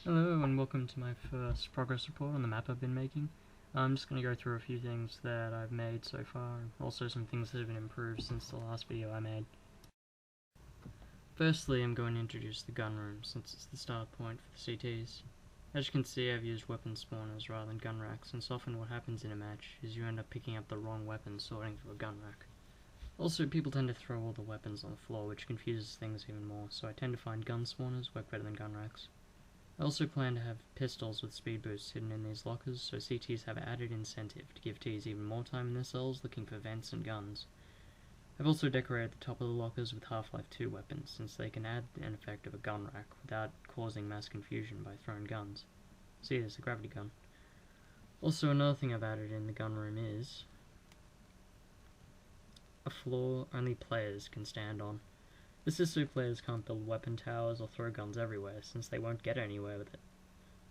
Hello and welcome to my first progress report on the map I've been making. I'm just going to go through a few things that I've made so far, and also some things that have been improved since the last video I made. Firstly, I'm going to introduce the gun room, since it's the start point for the CTs. As you can see, I've used weapon spawners rather than gun racks, since often what happens in a match is you end up picking up the wrong weapon sorting through a gun rack. Also, people tend to throw all the weapons on the floor, which confuses things even more, so I tend to find gun spawners work better than gun racks. I also plan to have pistols with speed boosts hidden in these lockers, so CTs have added incentive to give Ts even more time in their cells looking for vents and guns. I've also decorated the top of the lockers with Half-Life 2 weapons, since they can add an effect of a gun rack without causing mass confusion by throwing guns. See, there's a gravity gun. Also, another thing I've added in the gun room is a floor only players can stand on. This is so players can't build weapon towers or throw guns everywhere, since they won't get anywhere with it.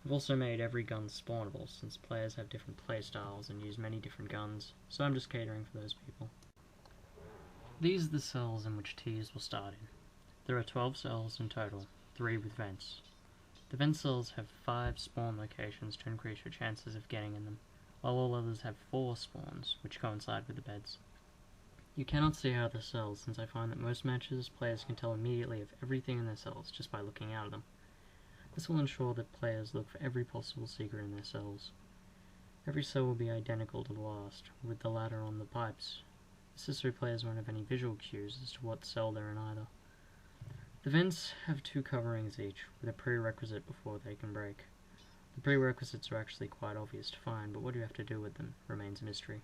I've also made every gun spawnable, since players have different playstyles and use many different guns, so I'm just catering for those people. These are the cells in which Ts will start in. There are 12 cells in total, 3 with vents. The vent cells have 5 spawn locations to increase your chances of getting in them, while all others have 4 spawns, which coincide with the beds. You cannot see out of the cells, since I find that most matches, players can tell immediately of everything in their cells just by looking out of them. This will ensure that players look for every possible secret in their cells. Every cell will be identical to the last, with the ladder on the pipes. This is so players won't have any visual cues as to what cell they're in either. The vents have 2 coverings each, with a prerequisite before they can break. The prerequisites are actually quite obvious to find, but what you have to do with them remains a mystery.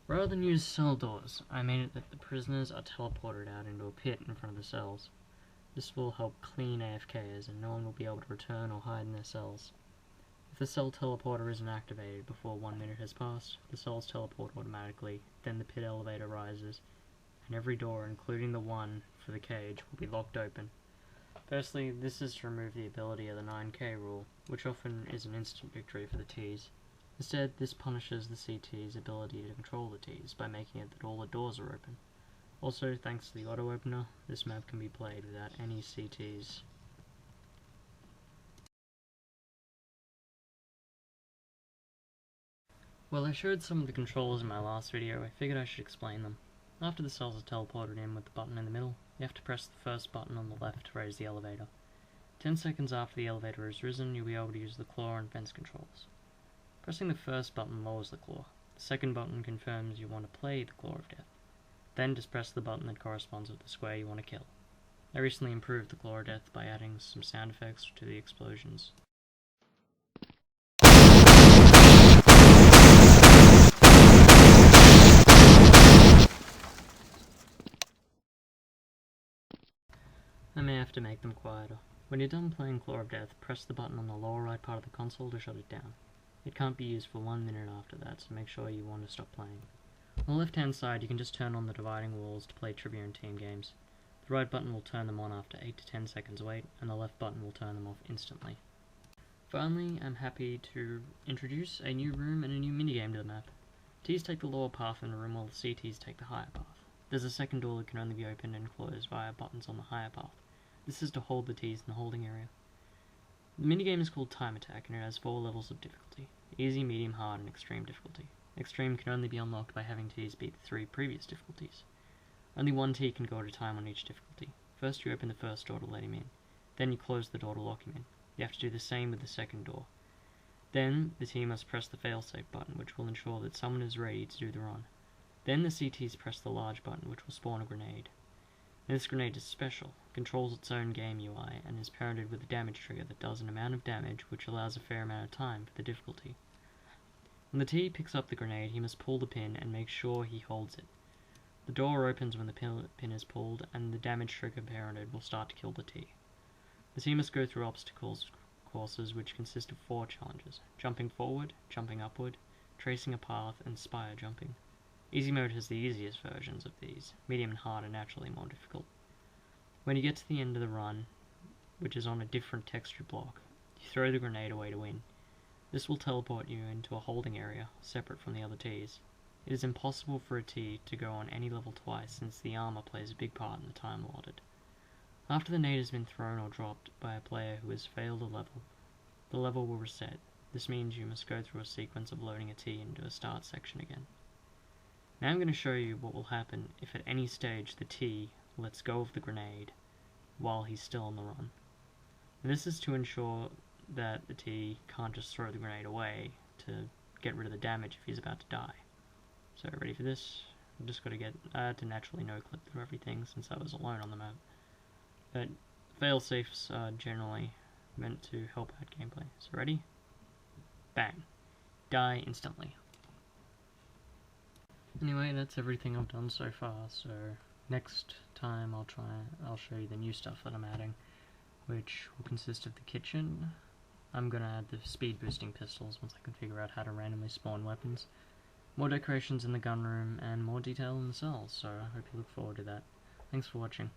Rather than use cell doors, I made it that the prisoners are teleported out into a pit in front of the cells. This will help clean AFKs, and no one will be able to return or hide in their cells. If the cell teleporter isn't activated before 1 minute has passed, the cells teleport automatically, then the pit elevator rises, and every door, including the one for the cage, will be locked open. Firstly, this is to remove the ability of the 9k rule, which often is an instant victory for the Ts. Instead, this punishes the CT's ability to control the Ts by making it that all the doors are open. Also, thanks to the auto-opener, this map can be played without any CTs. Well, I showed some of the controls in my last video. I figured I should explain them. After the cells are teleported in with the button in the middle, you have to press the first button on the left to raise the elevator. 10 seconds after the elevator is risen, you'll be able to use the claw and fence controls. Pressing the first button lowers the claw. The second button confirms you want to play the Claw of Death. Then just press the button that corresponds with the square you want to kill. I recently improved the Claw of Death by adding some sound effects to the explosions. I may have to make them quieter. When you're done playing Claw of Death, press the button on the lower right part of the console to shut it down. It can't be used for 1 minute after that, so make sure you want to stop playing. On the left-hand side, you can just turn on the dividing walls to play trivia and team games. The right button will turn them on after 8 to 10 seconds wait, and the left button will turn them off instantly. Finally, I'm happy to introduce a new room and a new minigame to the map. Ts take the lower path in the room, while the CTs take the higher path. There's a second door that can only be opened and closed via buttons on the higher path. This is to hold the Ts in the holding area. The minigame is called Time Attack, and it has 4 levels of difficulty: easy, medium, hard, and extreme difficulty. Extreme can only be unlocked by having Ts beat the 3 previous difficulties. Only 1 T can go at a time on each difficulty. First you open the first door to let him in. Then you close the door to lock him in. You have to do the same with the second door. Then the T must press the failsafe button, which will ensure that someone is ready to do the run. Then the CTs press the large button, which will spawn a grenade. And this grenade is special, controls its own game UI, and is parented with a damage trigger that does an amount of damage which allows a fair amount of time for the difficulty. When the T picks up the grenade, he must pull the pin and make sure he holds it. The door opens when the pin is pulled, and the damage trigger parented will start to kill the T. The T must go through obstacles courses which consist of 4 challenges: jumping forward, jumping upward, tracing a path, and spire jumping. Easy mode has the easiest versions of these. Medium and hard are naturally more difficult. When you get to the end of the run, which is on a different texture block, you throw the grenade away to win. This will teleport you into a holding area, separate from the other Ts. It is impossible for a T to go on any level twice, since the armor plays a big part in the time allotted. After the nade has been thrown or dropped by a player who has failed a level, the level will reset. This means you must go through a sequence of loading a T into a start section again. Now I'm going to show you what will happen if at any stage the T lets go of the grenade while he's still on the run. And this is to ensure that the T can't just throw the grenade away to get rid of the damage if he's about to die. So ready for this? I've just got to get to naturally no-clip through everything since I was alone on the map. But fail-safes are generally meant to help out gameplay. So ready? Bang. Die instantly. Anyway, that's everything I've done so far, so next time I'll show you the new stuff that I'm adding, which will consist of the kitchen. I'm going to add the speed boosting pistols once I can figure out how to randomly spawn weapons, more decorations in the gun room, and more detail in the cells, so I hope you look forward to that. Thanks for watching.